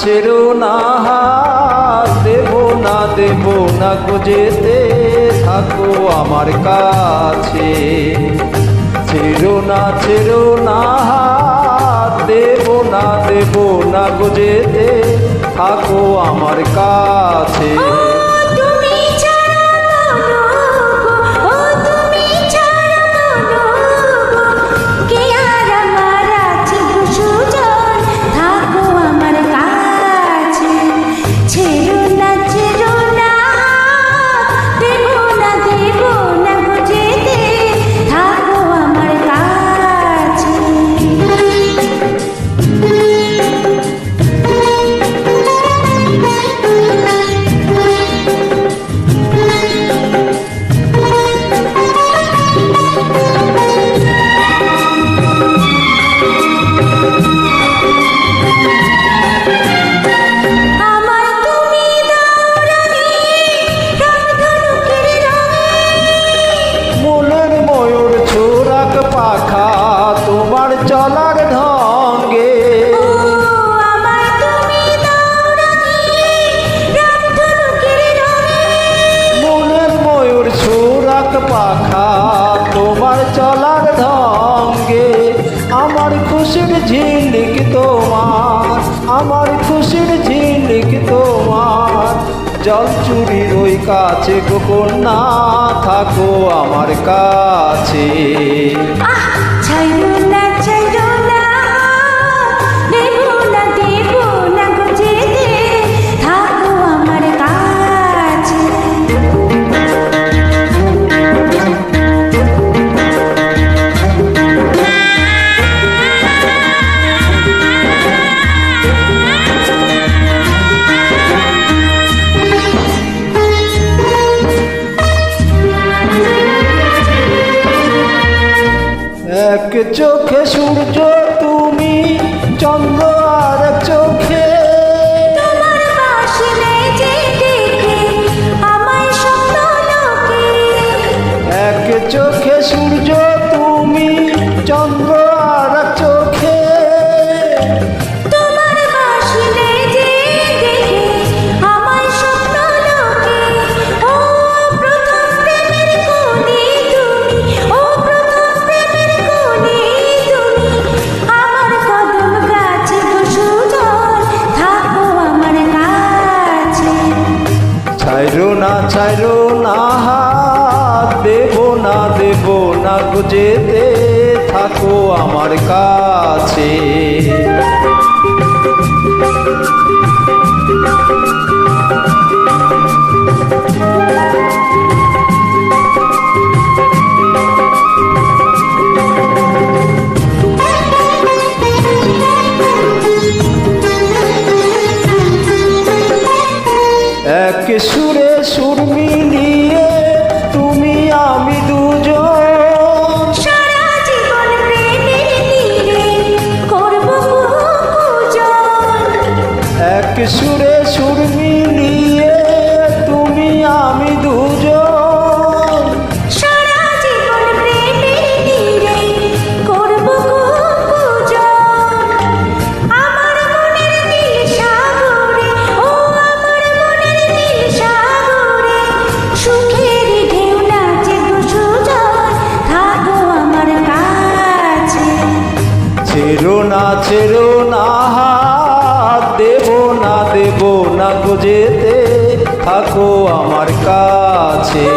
ছেড়ো না হাত, দেব না গো যেতে, থাকো আমার কাছে। ছেড়ো না হাত, দেব না গো যেতে, থাকো আমার কাছে। চলার ঢঙ্গে মনের ময়ূর সুরাক পাখা, তোমার চলার ঢঙ্গে। আমার খুশির ঝিলিক তোমার, আমার খুশির ঝিলিক তোমার। জল চুরির ওই কাছে গো কন্যা, থাকো আমার কাছে। এক চোখে সূর্য তুমি, চন্দ্র আর এক চোখে। এক চোখে সূর্য তুমি, চন্দ্র আর এক চোখে। ছাইরো না হাত, দেব না গো যেতে, থাকো আমার কাছে। এক সুরে সুর মিলিয়ে তুমি আমি দুজন, সারা জীবন প্রেমের তীরে করব পূজন। এক সুরে সুর মিলিয়ে তুমি আমি দুজন, সারা জীবন প্রেমের তীরে করব পূজন। আমার মনের নীল সাগরে, ও আমার মনের নীল সাগরে, সুখের ঢেউ নাচে গো সুজন, থাকো আমার কাছে। ছেড়ো না হাত, দেব না গো যেতে, থাকো আমার কাছে।